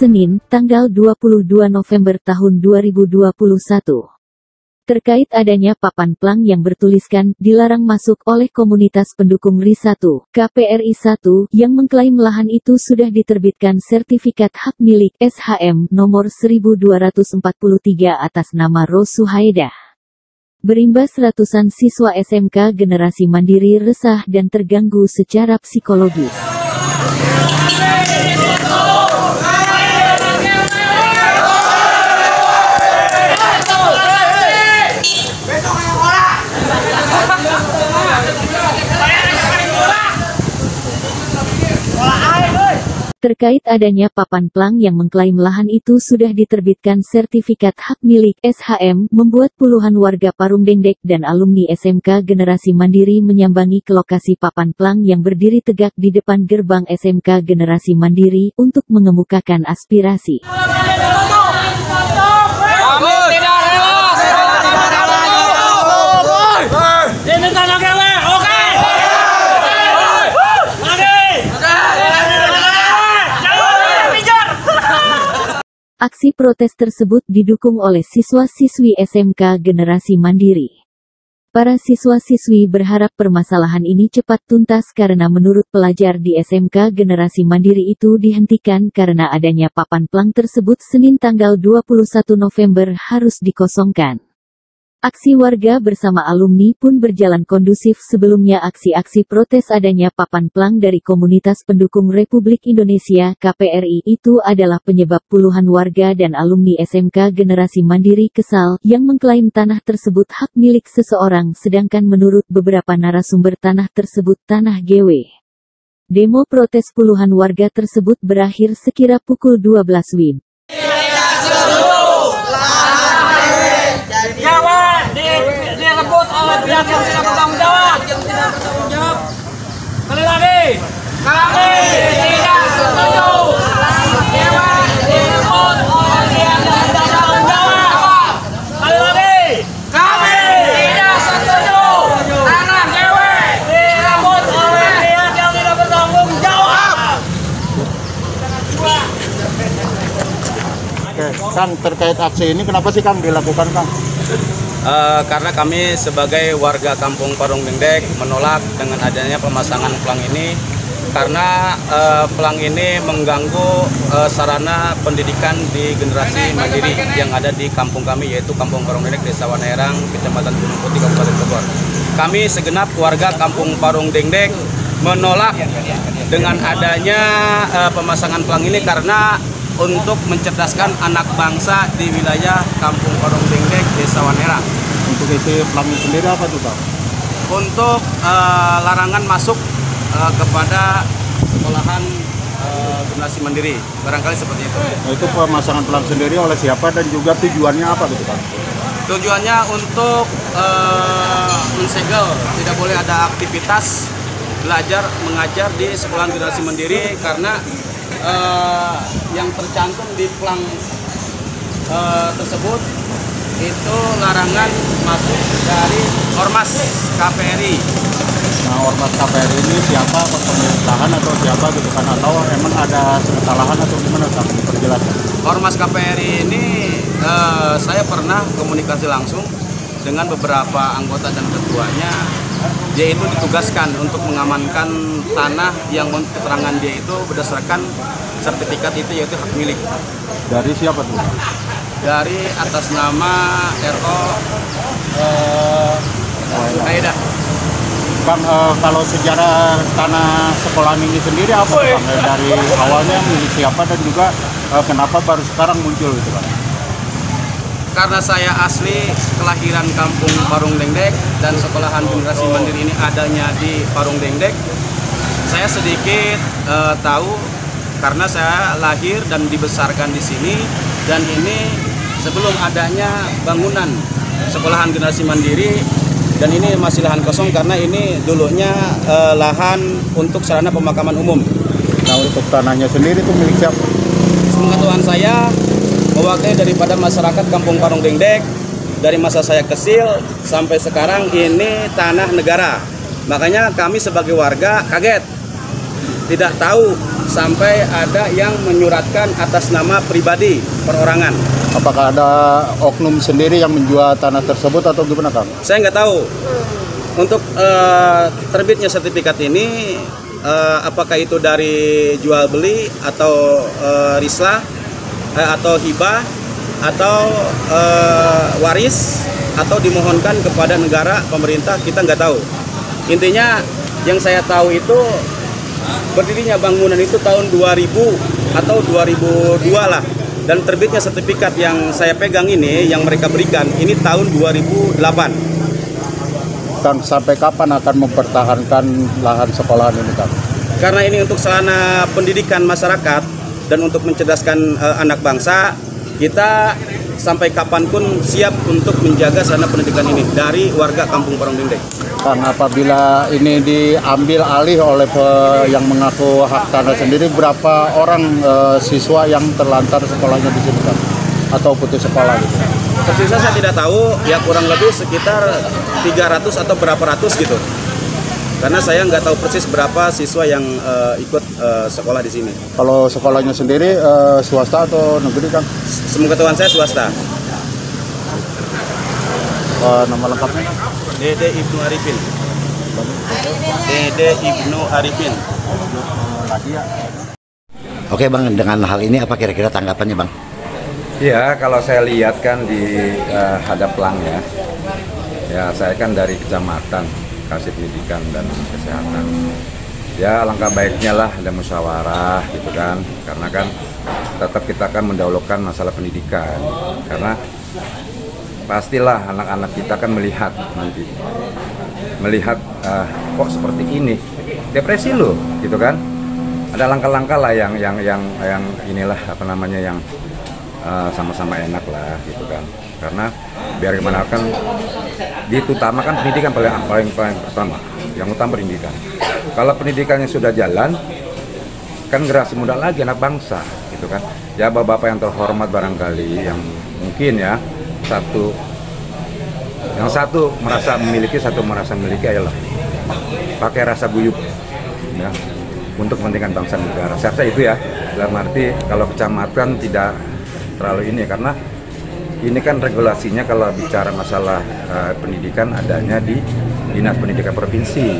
Senin, tanggal 22 November tahun 2021. Terkait adanya papan plang yang bertuliskan dilarang masuk oleh komunitas pendukung RI1, KPRI 1, yang mengklaim lahan itu sudah diterbitkan sertifikat hak milik SHM nomor 1243 atas nama Rosuhaidah. Berimbas ratusan siswa SMK Generasi Mandiri resah dan terganggu secara psikologis. Terkait adanya papan plang yang mengklaim lahan itu sudah diterbitkan sertifikat hak milik SHM, membuat puluhan warga Parung Dengdek dan alumni SMK Generasi Mandiri menyambangi ke lokasi papan plang yang berdiri tegak di depan gerbang SMK Generasi Mandiri untuk mengemukakan aspirasi. Aksi protes tersebut didukung oleh siswa-siswi SMK Generasi Mandiri. Para siswa-siswi berharap permasalahan ini cepat tuntas karena menurut pelajar di SMK Generasi Mandiri itu dihentikan karena adanya papan plang tersebut Senin tanggal 21 November harus dikosongkan. Aksi warga bersama alumni pun berjalan kondusif. Sebelumnya aksi-aksi protes adanya papan plang dari komunitas pendukung Republik Indonesia KPRI itu adalah penyebab puluhan warga dan alumni SMK Generasi Mandiri kesal yang mengklaim tanah tersebut hak milik seseorang sedangkan menurut beberapa narasumber tanah tersebut tanah GW. Demo protes puluhan warga tersebut berakhir sekira pukul 12 WIB. Direbut oleh pihak yang tidak bertanggung jawab. Kali lagi, kami tidak setuju. Dewan direbut oleh pihak yang tidak bertanggung jawab. Kali lagi, kami tidak setuju. Tanah dewan direbut oleh pihak yang tidak bertanggung jawab. Oke, Kang, terkait aksi ini kenapa sih Kang dilakukan, Kang? Karena kami sebagai warga kampung Parung Dengdek menolak dengan adanya pemasangan plang ini karena plang ini mengganggu sarana pendidikan di Generasi Mandiri yang ada di kampung kami, yaitu Kampung Parung Dengdek, Desa Wanaerang, Kecamatan Gunung Putih, Kabupaten Bogor. Kami segenap warga kampung Parung Dengdek menolak dengan adanya pemasangan plang ini karena untuk mencerdaskan anak bangsa di wilayah Kampung Parung Dengdek, Desa Wanaerang. Untuk isi plang sendiri apa tuh, Bang? Untuk larangan masuk kepada sekolahan Generasi Mandiri, barangkali seperti itu. Nah, itu pemasangan plang sendiri oleh siapa dan juga tujuannya apa gitu, Bang? Tujuannya untuk mensegel, tidak boleh ada aktivitas belajar mengajar di sekolahan Generasi Mandiri karena yang tercantum di plang tersebut itu larangan masuk dari Ormas KPRI. Nah, Ormas KPRI ini siapa, pemilik lahan atau siapa gitu kan? Atau emang ada sengketa lahan atau gimana, Kang? Perjelaskan. Ormas KPRI ini saya pernah komunikasi langsung dengan beberapa anggota dan ketuanya. Dia itu ditugaskan untuk mengamankan tanah yang menurut keterangan dia itu berdasarkan sertifikat itu yaitu hak milik. Dari siapa tuh? Dari atas nama RO Suhaidah. Bang, kalau sejarah tanah sekolahan ini sendiri apa, Bang? Dari awalnya milik siapa dan juga kenapa baru sekarang muncul gitu, Bang? Karena saya asli kelahiran kampung Parung Dengdek dan sekolahan Generasi Mandiri ini adanya di Parung Dengdek, saya sedikit tahu karena saya lahir dan dibesarkan di sini, dan ini sebelum adanya bangunan sekolahan Generasi Mandiri, dan ini masih lahan kosong karena ini dulunya lahan untuk sarana pemakaman umum. Nah, untuk tanahnya sendiri itu milik siapa? Sepengetahuan saya, mewakili daripada masyarakat Kampung Parung Dengdek, dari masa saya kecil sampai sekarang ini tanah negara. Makanya kami sebagai warga kaget tidak tahu sampai ada yang menyuratkan atas nama pribadi perorangan. Apakah ada oknum sendiri yang menjual tanah tersebut atau gimana, Kang? Saya nggak tahu. Untuk terbitnya sertifikat ini, apakah itu dari jual beli atau rislah atau hibah atau waris atau dimohonkan kepada negara, pemerintah, kita nggak tahu. Intinya yang saya tahu itu berdirinya bangunan itu tahun 2000 atau 2002 lah. Dan terbitnya sertifikat yang saya pegang ini, yang mereka berikan, ini tahun 2008. Kang, sampai kapan akan mempertahankan lahan sekolahan ini, Kang? Karena ini untuk sarana pendidikan masyarakat dan untuk mencerdaskan anak bangsa, kita sampai kapanpun siap untuk menjaga sarana pendidikan ini dari warga Kampung Parung Dindek. Kang, apabila ini diambil alih oleh yang mengaku hak tanah sendiri, berapa orang siswa yang terlantar sekolahnya di sini, Kang? Atau putus sekolah gitu? Persisnya saya tidak tahu, ya kurang lebih sekitar 300 atau berapa ratus gitu. Karena saya nggak tahu persis berapa siswa yang ikut sekolah di sini. Kalau sekolahnya sendiri swasta atau negeri, Kang? Sepengetahuan saya swasta. Nama lengkapnya? Dede Ibnu Arifin. Dede Ibnu Arifin. Oke Bang, dengan hal ini apa kira-kira tanggapannya Bang? Ya, kalau saya lihat kan di hadap pelangnya, ya saya kan dari kecamatan Kasih Pendidikan dan Kesehatan. Ya alangkah baiknya lah ada musyawarah gitu kan, karena kan tetap kita akan mendahulukan masalah pendidikan, karena pastilah anak-anak kita kan melihat nanti, kok seperti ini, depresi loh gitu kan. Ada langkah-langkah lah yang inilah apa namanya yang sama-sama enak lah gitu kan, karena biar gimana kan diutamakan pendidikan paling pertama, yang utama pendidikan. Kalau pendidikannya sudah jalan kan generasi muda lagi anak bangsa gitu kan. Ya bapak-bapak yang terhormat barangkali yang mungkin ya satu merasa memiliki, satu merasa memiliki, ayolah pakai rasa guyup ya untuk kepentingan bangsa negara. Saya rasa itu ya, dalam arti kalau kecamatan tidak terlalu ini, karena ini kan regulasinya kalau bicara masalah pendidikan adanya di Dinas Pendidikan Provinsi,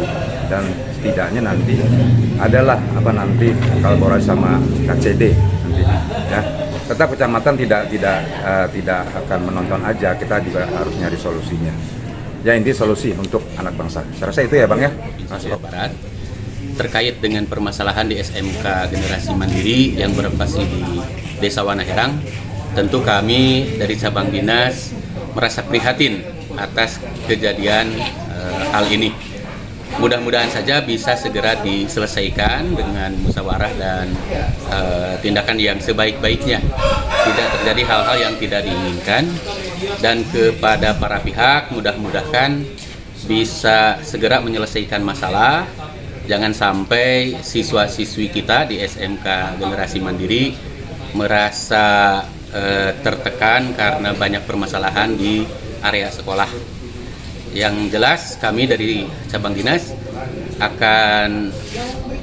dan setidaknya nanti adalah nanti kolaborasi sama KCD nanti ya. Tetap kecamatan tidak akan menonton aja, kita juga harus nyari solusinya. Ya inti solusi untuk anak bangsa. Saya rasa itu ya Bang ya. Jawa Barat terkait dengan permasalahan di SMK Generasi Mandiri yang berlokasi di Desa Wanaherang. Tentu kami dari cabang dinas merasa prihatin atas kejadian hal ini. Mudah-mudahan saja bisa segera diselesaikan dengan musyawarah dan tindakan yang sebaik-baiknya. Tidak terjadi hal-hal yang tidak diinginkan. Dan kepada para pihak, mudah-mudahan bisa segera menyelesaikan masalah. Jangan sampai siswa-siswi kita di SMK Generasi Mandiri merasa tertekan karena banyak permasalahan di area sekolah. Yang jelas kami dari cabang dinas akan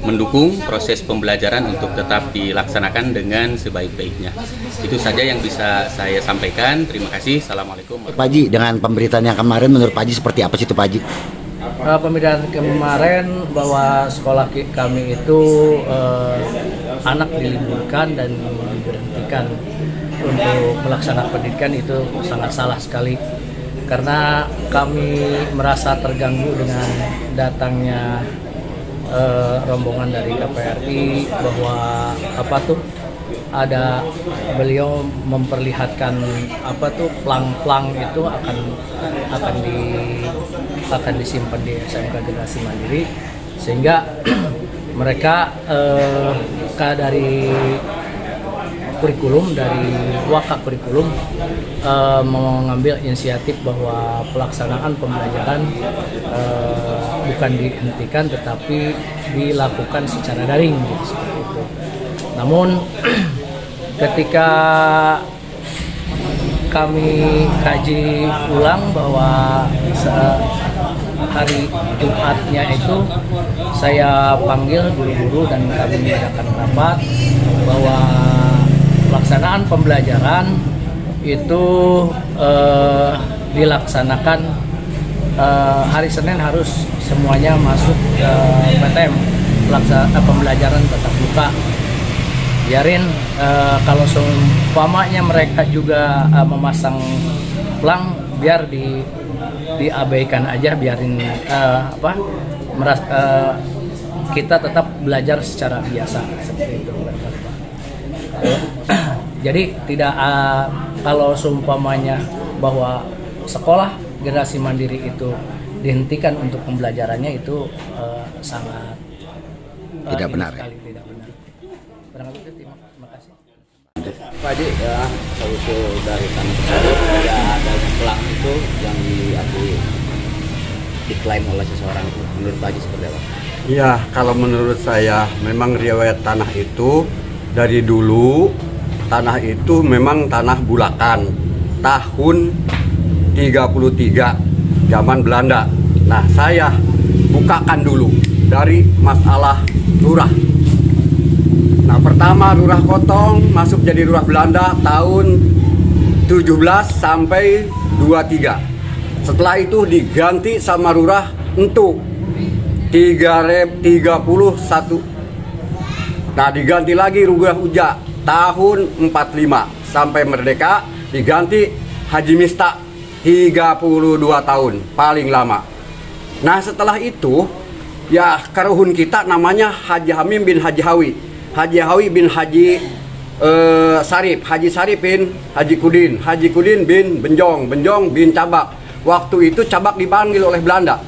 mendukung proses pembelajaran untuk tetap dilaksanakan dengan sebaik-baiknya. Itu saja yang bisa saya sampaikan. Terima kasih. Assalamualaikum. Pak Haji, dengan pemberitaan yang kemarin menurut Pak Haji seperti apa sih itu Pak Haji? Pemberitaan kemarin bahwa sekolah kami itu anak diliburkan dan diberhentikan untuk melaksanakan pendidikan itu sangat salah sekali, karena kami merasa terganggu dengan datangnya rombongan dari KPRI bahwa ada beliau memperlihatkan plang-plang itu akan disimpan di SMK Generasi Mandiri, sehingga mereka dari kurikulum, dari Waka Kurikulum mengambil inisiatif bahwa pelaksanaan pembelajaran bukan dihentikan tetapi dilakukan secara daring gitu, seperti itu. Namun ketika kami kaji ulang bahwa hari Jumatnya itu saya panggil guru-guru dan kami mengadakan rapat bahwa pelaksanaan pembelajaran itu dilaksanakan hari Senin harus semuanya masuk PTM, pembelajaran tatap muka. Biarin kalau seumpamanya mereka juga memasang plang, biar diabaikan aja, biarin kita tetap belajar secara biasa seperti itu. Jadi tidak kalau seumpamanya bahwa sekolah generasi mandiri itu dihentikan untuk pembelajarannya, itu sangat Tidak benar. sekali tidak benar. Barangkali itu, terima kasih. Pak Haji, ya, solusi dari tanah tersebut tidak adanya pelang itu yang diklaim oleh seseorang, menurut Pak Haji seperti apa? Ya, kalau menurut saya memang riwayat tanah itu dari dulu tanah itu memang tanah bulakan tahun 33 zaman Belanda. Nah, saya bukakan dulu dari masalah lurah. Nah, pertama Lurah Kotong masuk jadi Lurah Belanda tahun 17 sampai 23. Setelah itu diganti sama Lurah Entuk 31. Nah, diganti lagi Lurah Uja tahun 45 sampai merdeka, diganti Haji Mista 32 tahun paling lama. Nah, setelah itu ya karuhun kita namanya Haji Hamim bin Haji Hawi. Haji Hawi bin Haji Sarip, Haji Sarip bin Haji Kudin, Haji Kudin bin Benjong, Benjong bin Cabak. Waktu itu Cabak dipanggil oleh Belanda.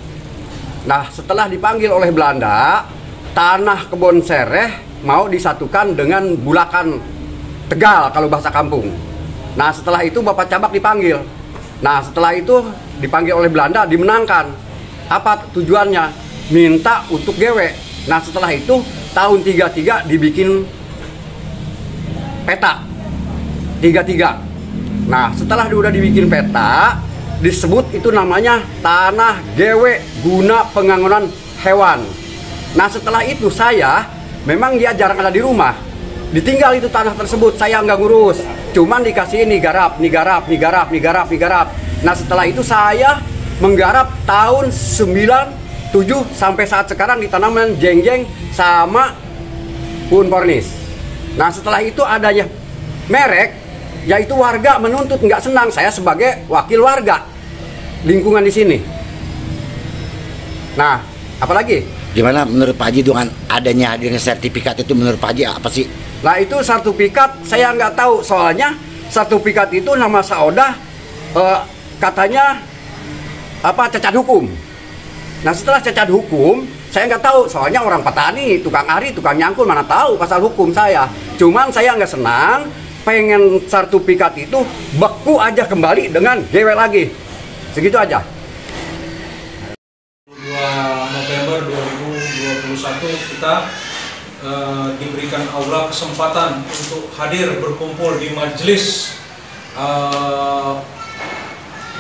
Nah, setelah dipanggil oleh Belanda, tanah Kebon Sereh mau disatukan dengan Bulakan Tegal kalau bahasa kampung. Nah, setelah itu Bapak Cabak dipanggil. Nah, setelah itu dipanggil oleh Belanda, dimenangkan. Apa tujuannya? Minta untuk gewe. Nah, setelah itu tahun 33 dibikin peta 33. Nah, setelah udah dibikin peta, disebut itu namanya tanah gewe guna pengangonan hewan. Nah, setelah itu saya memang dia jarang ada di rumah, ditinggal itu tanah tersebut, saya nggak ngurus, cuman dikasih nih garap. Nah, setelah itu saya menggarap tahun 97 sampai saat sekarang di tanaman jeng-jeng sama Pun Kornis. Nah, setelah itu adanya merek, yaitu warga menuntut, nggak senang saya sebagai wakil warga lingkungan di sini. Nah, apalagi? Gimana menurut Pak Haji dengan adanya hadirnya sertifikat itu, menurut Pak Haji apa sih? Nah, itu sertifikat saya nggak tahu, soalnya sertifikat itu nama Saoda katanya cacat hukum. Nah, setelah cacat hukum saya nggak tahu, soalnya orang petani, tukang ari, tukang nyangkul, mana tahu pasal hukum saya. Cuman saya nggak senang, pengen sertifikat itu beku aja kembali dengan GW lagi. Segitu aja. 2 November 2021 kita diberikan Allah kesempatan untuk hadir berkumpul di majelis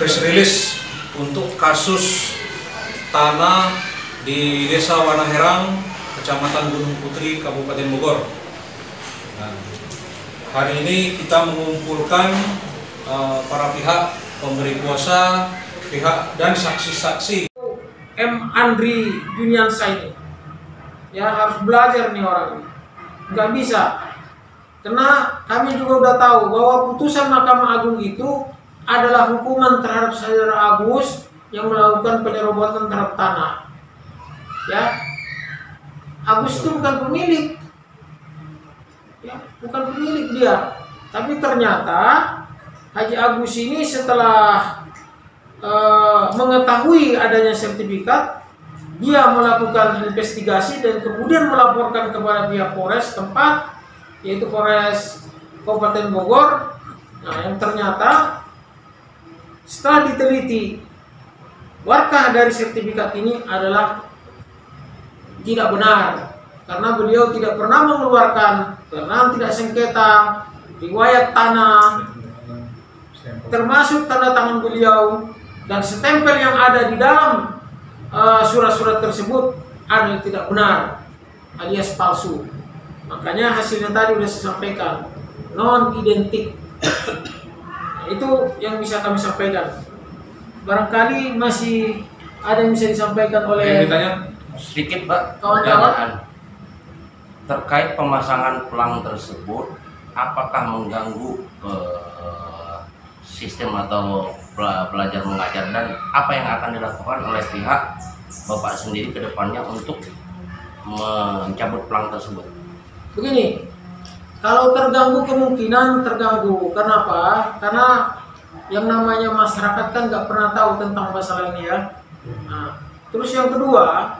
press release untuk kasus tanah di Desa Wanaherang, Kecamatan Gunung Putri, Kabupaten Bogor. Nah, hari ini kita mengumpulkan para pihak, pemberi kuasa, pihak dan saksi-saksi. M. Andri Juniansa ini, ya harus belajar nih orang ini, nggak bisa, karena kami juga udah tahu bahwa putusan Mahkamah Agung itu adalah hukuman terhadap saudara Agus yang melakukan penyerobotan terhadap tanah. Ya, Agus itu bukan pemilik, ya, bukan pemilik dia, tapi ternyata Haji Agus ini setelah mengetahui adanya sertifikat, dia melakukan investigasi dan kemudian melaporkan kepada pihak Polres tempat, yaitu Polres Kabupaten Bogor. Nah, yang ternyata setelah diteliti, warkah dari sertifikat ini adalah tidak benar, karena beliau tidak pernah mengeluarkan keterangan tidak sengketa, riwayat tanah, termasuk tanda tangan beliau dan stempel yang ada di dalam surat-surat tersebut ada yang tidak benar alias palsu. Makanya hasilnya tadi sudah saya sampaikan, non identik. Itu yang bisa kami sampaikan. Barangkali masih ada yang bisa disampaikan oleh sedikit Pak, kawan-kawan terkait pemasangan pelang tersebut, apakah mengganggu sistem atau belajar mengajar, dan apa yang akan dilakukan oleh pihak Bapak sendiri ke depannya untuk mencabut pelang tersebut? Begini, kalau terganggu kemungkinan terganggu. Kenapa? Karena yang namanya masyarakat kan nggak pernah tahu tentang masalah ini ya. Nah, terus yang kedua,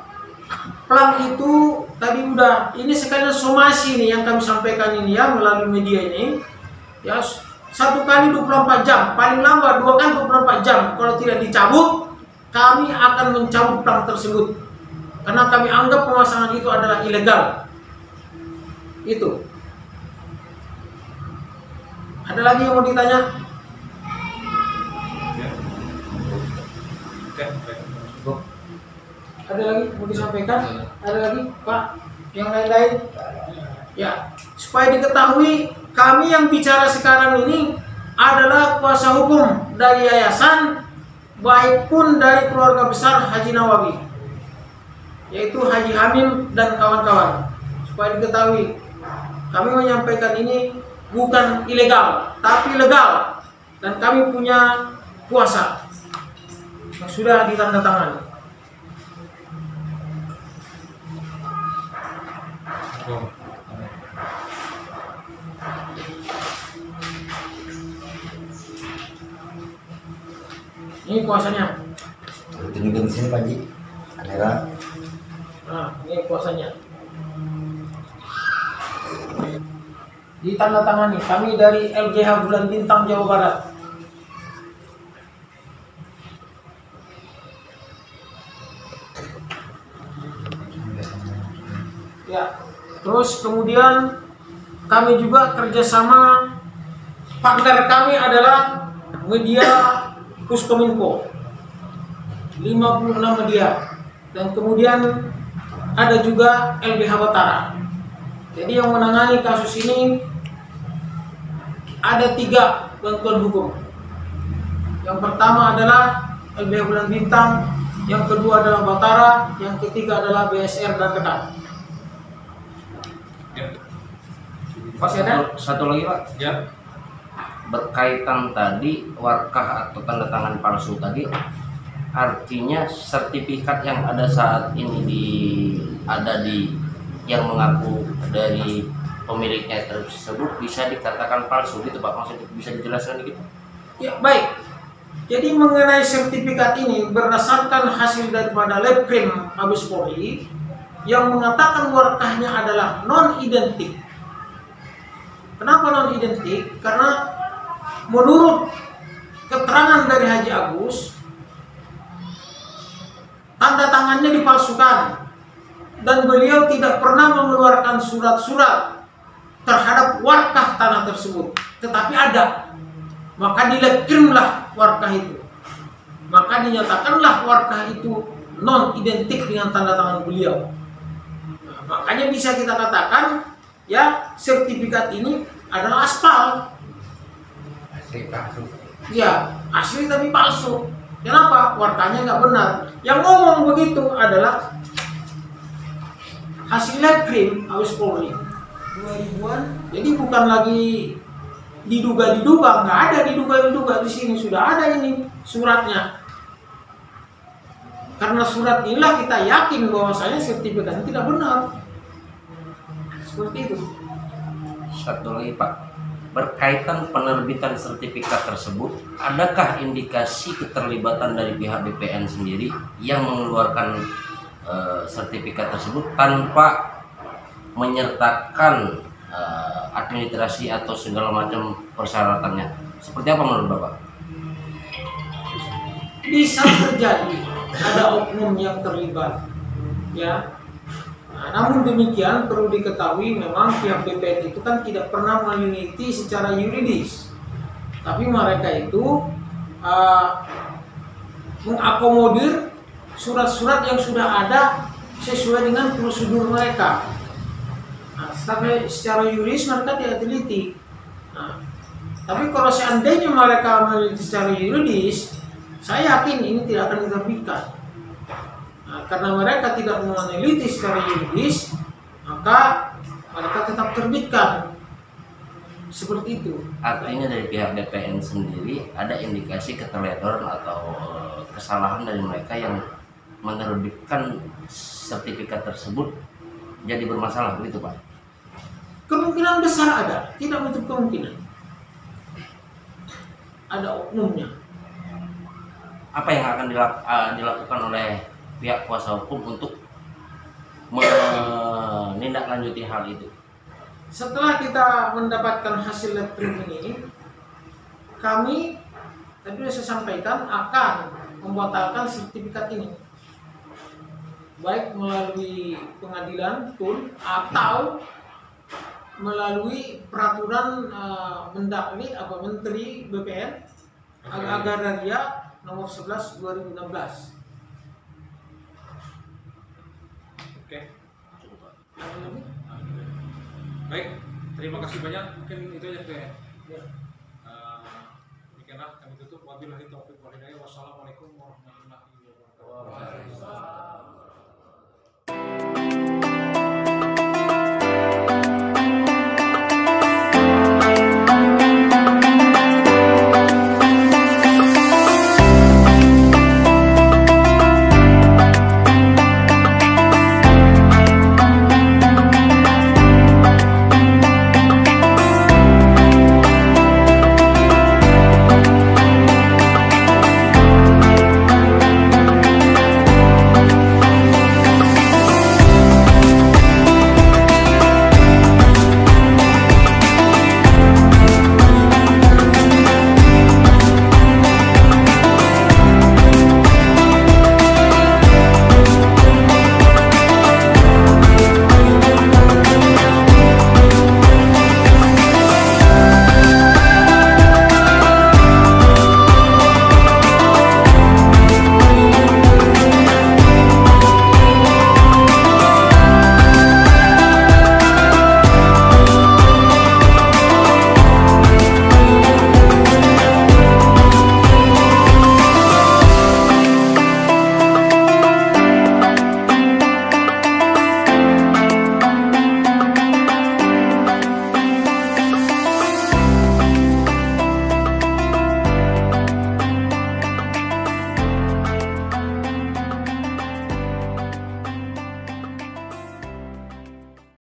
pelang itu tadi udah, ini sekalian somasi nih yang kami sampaikan ini ya melalui media ini ya, 1 kali 24 jam, paling lambat 2 kali 24 jam. Kalau tidak dicabut, kami akan mencabut pelang tersebut karena kami anggap pemasangan itu adalah ilegal. Itu. Ada lagi yang mau ditanya? Ada lagi mau disampaikan? Ada lagi Pak? Yang lain-lain? Ya, supaya diketahui kami yang bicara sekarang ini adalah kuasa hukum dari yayasan, baik pun dari keluarga besar Haji Nawawi, yaitu Haji Hamim dan kawan-kawan. Supaya diketahui, kami menyampaikan ini bukan ilegal, tapi legal, dan kami punya kuasa yang sudah ditandatangani. Ini kuasanya. Tunjukkan di sini Pak Haji. Kamera. Nah, ini kuasanya. Ditandatangani kami dari LGH Bulan Bintang Jawa Barat. Ya, terus kemudian kami juga kerjasama, partner kami adalah media Puskominfo, 56 media, dan kemudian ada juga LBH Batara. Jadi yang menangani kasus ini ada 3 bantuan hukum. Yang pertama adalah LBH Bulan Bintang, yang kedua adalah Batara, yang ketiga adalah BSR dan Tekan. Masih ada? Satu lagi Pak. Ya. Berkaitan tadi warkah atau tanda tangan palsu tadi, artinya sertifikat yang ada saat ini ada di yang mengaku dari pemiliknya tersebut bisa dikatakan palsu gitu Pak, maksudnya bisa dijelaskan gitu? Ya baik. Jadi mengenai sertifikat ini berdasarkan hasil daripada lab krim Mabes Polri yang mengatakan warkahnya adalah non identik. Kenapa non identik? Karena menurut keterangan dari Haji Agus, tanda tangannya dipalsukan dan beliau tidak pernah mengeluarkan surat-surat terhadap warkah tanah tersebut, tetapi ada. Maka dilekrimlah warkah itu, maka dinyatakanlah warkah itu non identik dengan tanda tangan beliau. Nah, makanya bisa kita katakan ya sertifikat ini adalah aspal. Ya, asli tapi palsu. Kenapa? Warkahnya nggak benar. Yang ngomong begitu adalah hasil lab krim Mabes Polri 2000-an. Jadi bukan lagi diduga-diduga, nggak ada diduga-diduga di sini, sudah ada ini suratnya. Karena surat inilah kita yakin bahwasanya sertifikatnya tidak benar. Seperti itu. Satu lagi Pak, berkaitan penerbitan sertifikat tersebut, adakah indikasi keterlibatan dari pihak BPN sendiri yang mengeluarkan sertifikat tersebut tanpa menyertakan administrasi atau segala macam persyaratannya? Seperti apa menurut Bapak? Bisa terjadi ada oknum yang terlibat, ya. Nah, namun demikian perlu diketahui memang pihak BPN itu kan tidak pernah meneliti secara yuridis, tapi mereka itu mengakomodir surat-surat yang sudah ada sesuai dengan prosedur mereka. Nah, tapi secara yuridis mereka tidak teliti. Nah, tapi kalau seandainya mereka meneliti secara yuridis, saya yakin ini tidak akan diterbitkan. Nah, karena mereka tidak meneliti secara yuridis, maka mereka tetap terbitkan. Seperti itu. Artinya dari pihak BPN sendiri ada indikasi keteledoran atau kesalahan dari mereka yang menerbitkan sertifikat tersebut jadi bermasalah, begitu Pak? Kemungkinan besar ada, tidak menutup kemungkinan. Ada oknumnya. Apa yang akan dilakukan oleh pihak kuasa hukum untuk menindaklanjuti hal itu? Setelah kita mendapatkan hasil lab print ini, kami tadi sudah saya sampaikan akan membatalkan sertifikat ini, baik melalui pengadilan pun atau melalui peraturan Mendagri atau Menteri BPN Agraria nomor 11 2016. Oke. Baik, terima kasih banyak. Mungkin itu aja ya. Demikianlah kami tutup. Wabillahi taufiq wal hidayah. Wassalamualaikum